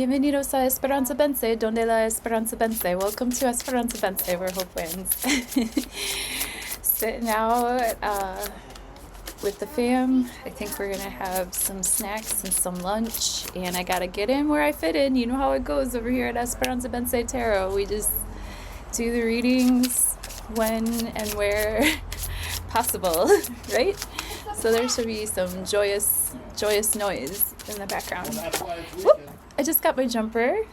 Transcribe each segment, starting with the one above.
Bienvenidos a Esperanza Vence, donde la esperanza vence. Welcome to Esperanza Vence, where hope wins. Sitting out with the fam. I think we're gonna have some snacks and some lunch, and I gotta get in where I fit in. You know how it goes over here at Esperanza Vence Tarot. We just do the readings when and where possible, right? So there should be some joyous noise in the background. Whoop! I just got my jumper.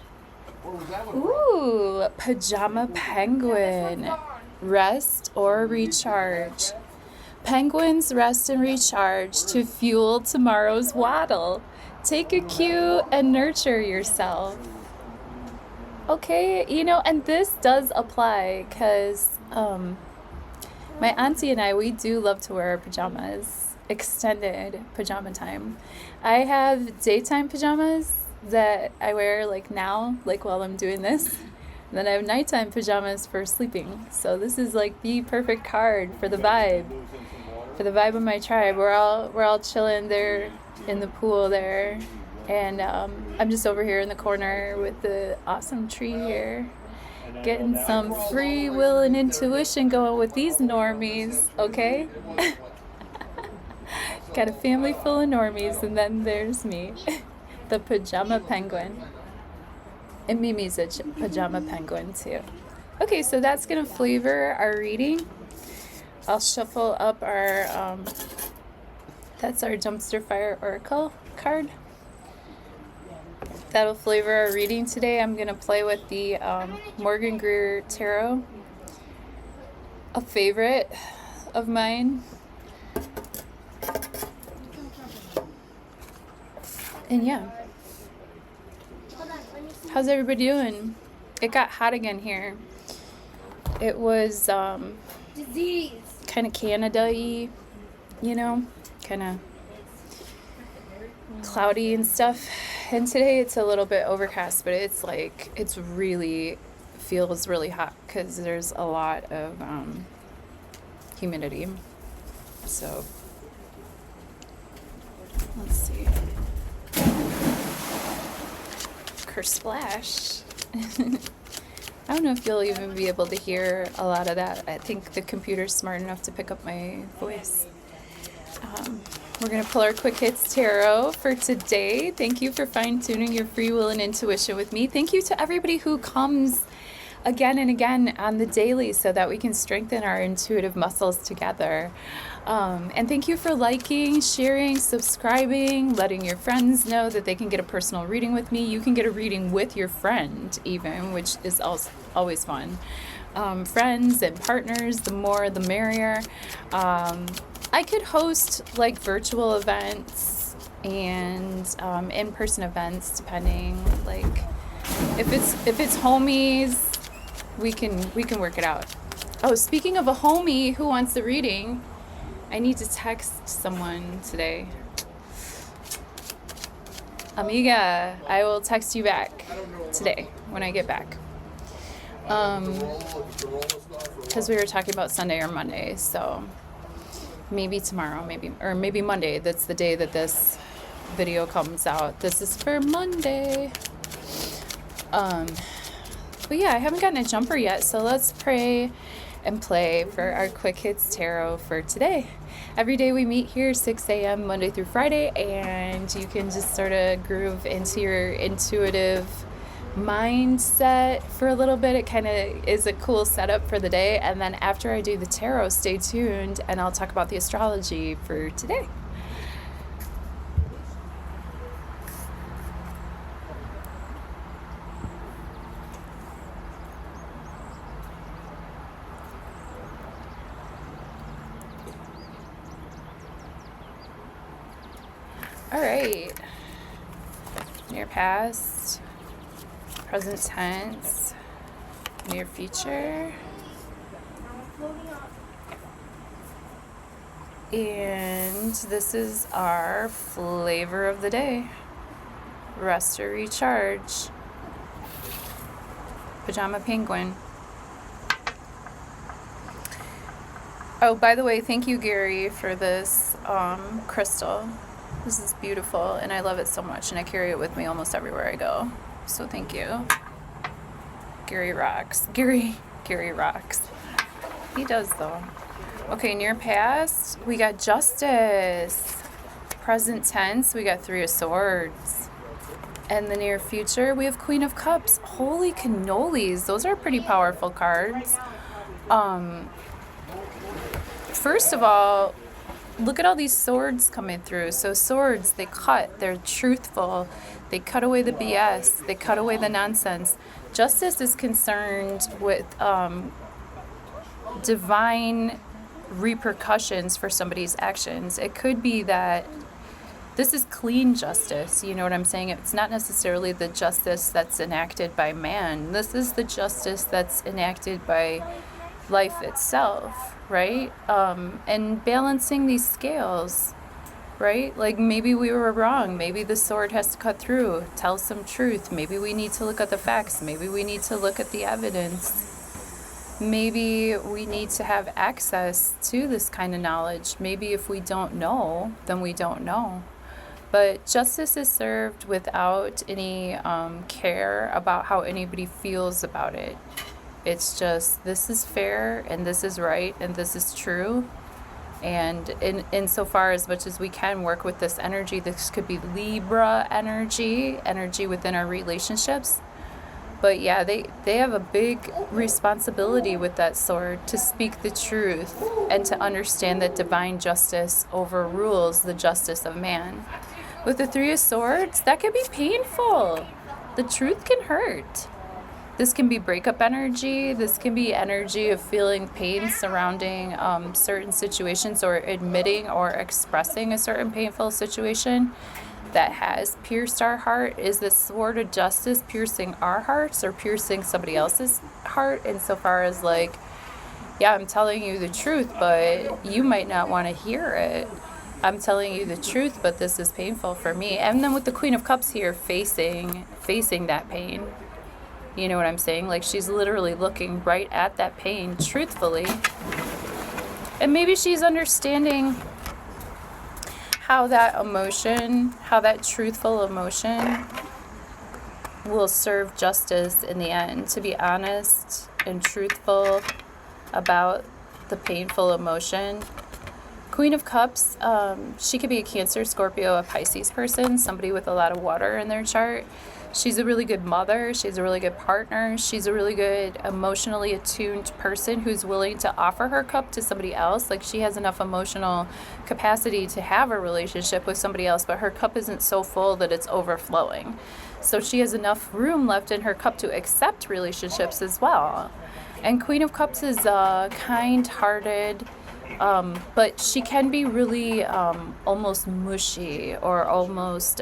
Ooh, pajama penguin. Rest or recharge. Penguins rest and recharge to fuel tomorrow's waddle. Take a cue and nurture yourself. Okay, and this does apply because my auntie and I, we do love to wear pajamas. Extended pajama time. I have daytime pajamas that I wear now, while I'm doing this. And then I have nighttime pajamas for sleeping. So this is the perfect card for the vibe. For the vibe of my tribe. We're all chilling there in the pool there. And I'm just over here in the corner with the awesome tree here. Getting some free will and intuition going with these normies, okay? Got a family full of normies, and then there's me, the pajama penguin. And Mimi's a pajama penguin too. Okay, so that's gonna flavor our reading. I'll shuffle up our, that's our dumpster fire oracle card. That'll flavor our reading today. I'm gonna play with the Morgan Greer Tarot, a favorite of mine. And yeah, how's everybody doing? It got hot again here. It was kind of Canada-y, kind of cloudy and stuff. And today it's a little bit overcast, but it's really feels really hot because there's a lot of humidity. So let's see. Splash. I don't know if you'll even be able to hear a lot of that. I think the computer's smart enough to pick up my voice. We're going to pull our Quick Hits Tarot for today. Thank you for fine-tuning your free will and intuition with me. Thank you to everybody who comes again and again on the daily so that we can strengthen our intuitive muscles together. And thank you for liking, sharing, subscribing, letting your friends know that they can get a personal reading with me. You can get a reading with your friend even, which is always fun. Friends and partners, the more the merrier. I could host virtual events and in-person events depending. If it's homies, we can work it out. Oh, speaking of a homie who wants the reading, I need to text someone today. Amiga, I will text you back today when I get back. Because we were talking about Sunday or Monday, so maybe tomorrow, maybe Monday. That's the day that this video comes out. This is for Monday. But yeah, I haven't gotten a jumper yet, so let's pray and play for our Quick Hits Tarot for today. Every day we meet here 6 a.m. Monday through Friday, and you can just sort of groove into your intuitive mindset for a little bit. It kind of is a cool setup for the day, and then after I do the tarot, stay tuned and I'll talk about the astrology for today. All right, near past, present tense, near future, and this is our flavor of the day, rest or recharge, pajama penguin. Oh, by the way, thank you, Gary, for this crystal. This is beautiful, and I love it so much, and I carry it with me almost everywhere I go. so thank you. Gary rocks. Gary rocks. He does, though. Okay, near past, we got Justice. Present tense, we got Three of Swords. And the near future, we have Queen of Cups. Holy cannolis, those are pretty powerful cards. First of all, look at all these swords coming through. So swords, they cut, they're truthful, they cut away the BS, they cut away the nonsense. Justice is concerned with divine repercussions for somebody's actions. It could be that this is clean justice, you know what I'm saying? It's not necessarily the justice that's enacted by man. This is the justice that's enacted by life itself, right? And balancing these scales, right? Like maybe we were wrong. Maybe the sword has to cut through, tell some truth. Maybe we need to look at the facts. Maybe we need to look at the evidence. Maybe we need to have access to this kind of knowledge. Maybe if we don't know, then we don't know. But justice is served without any care about how anybody feels about it. It's just, this is fair, and this is right, and this is true. And insofar as much as we can work with this energy, this could be Libra energy within our relationships. But yeah, they have a big responsibility with that sword to speak the truth and to understand that divine justice overrules the justice of man. With the Three of Swords, that can be painful. The truth can hurt. This can be breakup energy. This can be energy of feeling pain surrounding certain situations, or admitting or expressing a certain painful situation that has pierced our heart. Is the sword of justice piercing our hearts or piercing somebody else's heart? Insofar as like, yeah, I'm telling you the truth, but you might not want to hear it. I'm telling you the truth, but this is painful for me. And then with the Queen of Cups here facing that pain. You know what I'm saying? Like she's literally looking right at that pain truthfully. And maybe she's understanding how that emotion, how that truthful emotion will serve justice in the end. To be honest and truthful about the painful emotion. Queen of Cups, she could be a Cancer, Scorpio, a Pisces person, somebody with a lot of water in their chart. She's a really good mother. She's a really good partner. She's a really good emotionally attuned person who's willing to offer her cup to somebody else. Like she has enough emotional capacity to have a relationship with somebody else, but her cup isn't so full that it's overflowing. So she has enough room left in her cup to accept relationships as well. And Queen of Cups is kind-hearted, but she can be really almost mushy or almost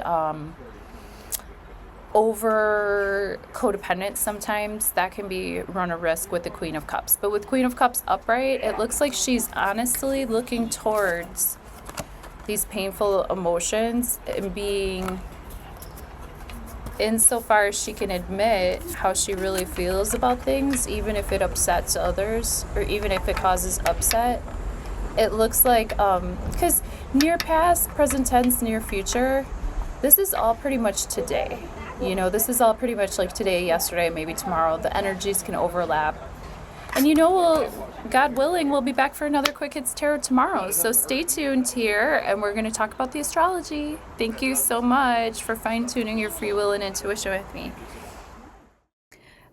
over codependent sometimes. That can be run a risk with the Queen of Cups. But with Queen of Cups upright, it looks like she's honestly looking towards these painful emotions and being, insofar as she can admit how she really feels about things, even if it upsets others or even if it causes upset. It looks like, because near past, present tense, near future, this is all pretty much today. You know, this is all pretty much like today, yesterday, maybe tomorrow. The energies can overlap. And you know, God willing, we'll be back for another Quick Hits Tarot tomorrow. So stay tuned here, and we're going to talk about the astrology. Thank you so much for fine-tuning your free will and intuition with me.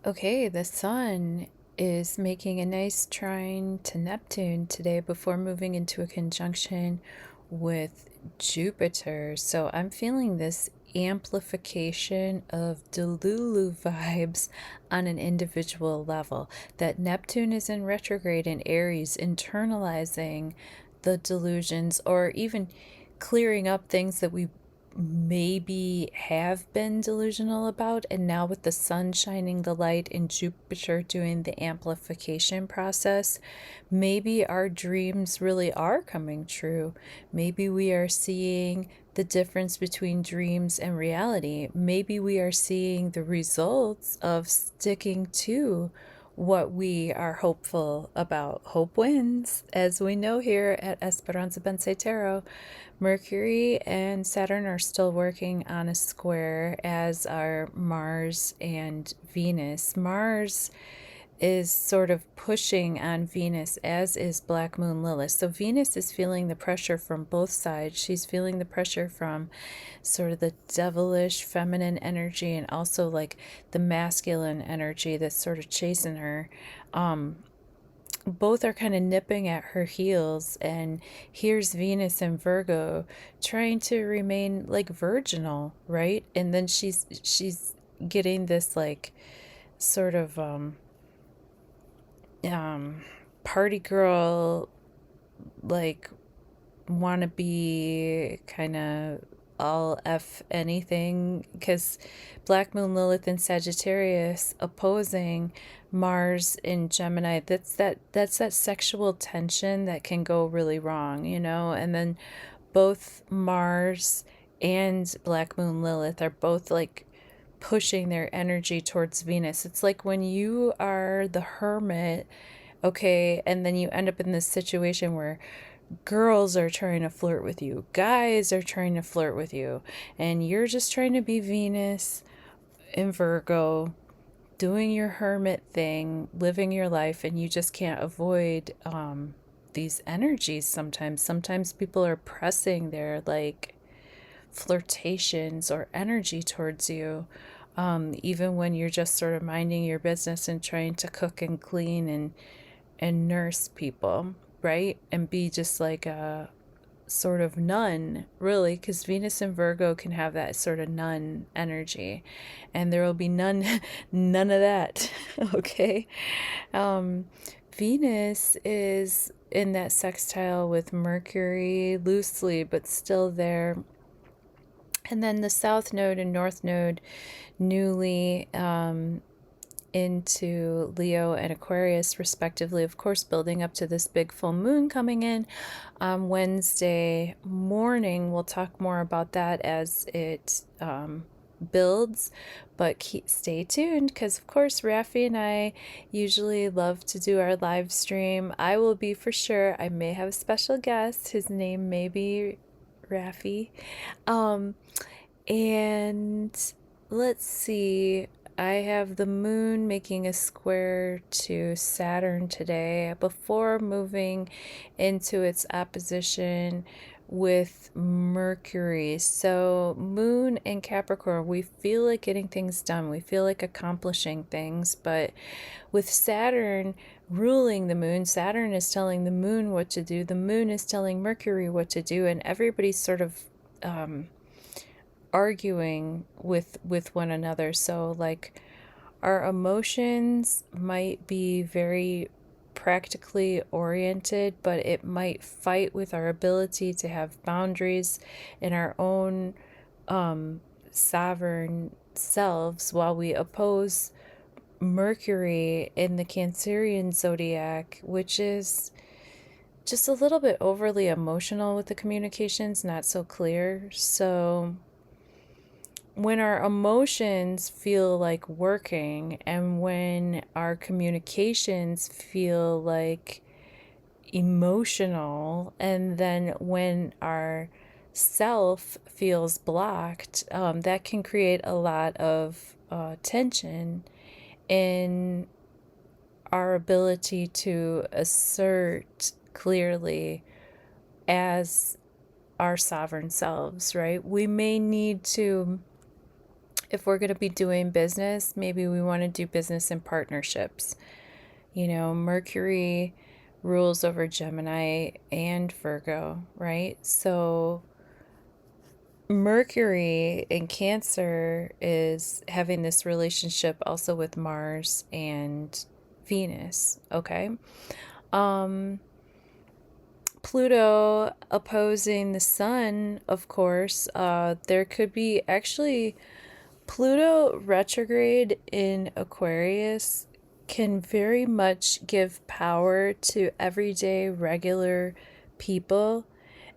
Okay, the sun is making a nice trine to Neptune today before moving into a conjunction with Jupiter. So I'm feeling this amplification of Delulu vibes on an individual level. That Neptune is in retrograde in Aries, internalizing the delusions or even clearing up things that we maybe have been delusional about, and now with the sun shining the light and Jupiter doing the amplification process, maybe our dreams really are coming true. Maybe we are seeing the difference between dreams and reality. Maybe we are seeing the results of sticking to what we are hopeful about. Hope wins, as we know here at Esperanza Tarot. Mercury and Saturn are still working on a square, as are Mars and Venus. Mars is sort of pushing on Venus, as is Black Moon Lilith. So Venus is feeling the pressure from both sides. She's feeling the pressure from sort of the devilish feminine energy, and also like the masculine energy that's sort of chasing her. Both are kind of nipping at her heels, and here's Venus and Virgo trying to remain like virginal, right? And then she's getting this like sort of party girl, like wanna be kind of all F anything, because Black Moon Lilith in Sagittarius opposing Mars in Gemini. That's that sexual tension that can go really wrong, and then both Mars and Black Moon Lilith are both like pushing their energy towards Venus. It's like when you are the hermit, okay, and then you end up in this situation where girls are trying to flirt with you, guys are trying to flirt with you, and you're just trying to be Venus in Virgo, doing your hermit thing, living your life, and you just can't avoid these energies sometimes. Sometimes people are pressing their like flirtations or energy towards you, even when you're just sort of minding your business and trying to cook and clean and nurse people, right? And be just like a sort of nun, really, because Venus and Virgo can have that sort of nun energy, and there will be none of that. Okay. Venus is in that sextile with Mercury, loosely but still there, and then the South Node and North Node newly into Leo and Aquarius, respectively, of course, building up to this big full moon coming in on Wednesday morning. We'll talk more about that as it builds, but stay tuned, because of course Rafi and I usually love to do our live stream. I will be, for sure. I may have a special guest. His name may be Rafi. And let's see, I have the moon making a square to Saturn today before moving into its opposition with Mercury. So moon in Capricorn, we feel like getting things done, we feel like accomplishing things, but with Saturn ruling the moon, Saturn is telling the moon what to do, the moon is telling Mercury what to do, and everybody's sort of arguing with one another. So like our emotions might be very practically oriented, but it might fight with our ability to have boundaries in our own sovereign selves, while we oppose Mercury in the Cancerian zodiac, which is just a little bit overly emotional with the communications, not so clear. So when our emotions feel like working, and when our communications feel like emotional, and then when our self feels blocked, that can create a lot of tension in our ability to assert clearly as our sovereign selves, right? We may need to, if we're going to be doing business, maybe we want to do business in partnerships. Mercury rules over Gemini and Virgo, right? So Mercury in Cancer is having this relationship also with Mars and Venus, okay? Pluto opposing the Sun, of course. There could be actually Pluto retrograde in Aquarius can very much give power to everyday regular people,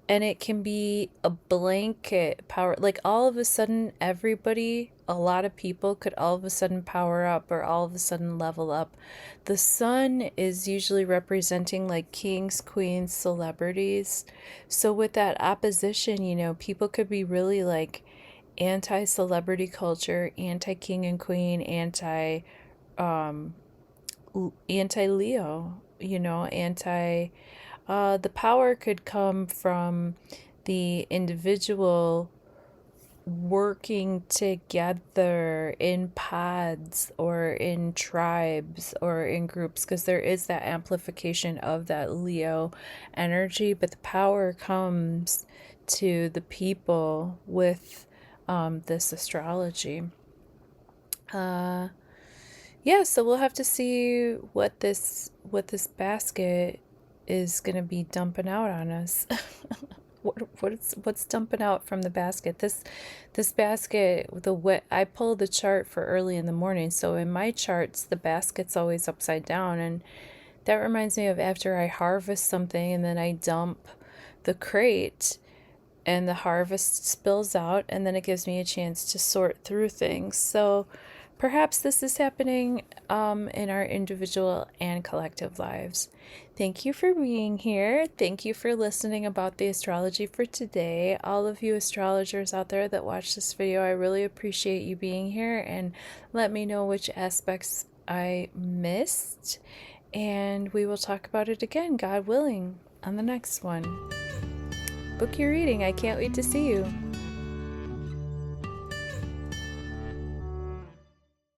and it can be a blanket power. Like all of a sudden, everybody, a lot of people could all of a sudden power up or all of a sudden level up. The sun is usually representing like kings, queens, celebrities. So with that opposition, you know, people could be really like anti-celebrity culture, anti-king and queen, anti-Leo, you know, the power could come from the individual working together in pods or in tribes or in groups, because there is that amplification of that Leo energy, but the power comes to the people with this astrology. Yeah, so we'll have to see what this basket is going to be dumping out on us. What's dumping out from the basket? This basket, I pull the chart for early in the morning, so in my charts the basket's always upside down, and that reminds me of after I harvest something and then I dump the crate and the harvest spills out, and then it gives me a chance to sort through things. So perhaps this is happening in our individual and collective lives. Thank you for being here. Thank you for listening about the astrology for today. All of you astrologers out there that watch this video, I really appreciate you being here, and let me know which aspects I missed. And we will talk about it again, God willing, on the next one. Book your reading. I can't wait to see you.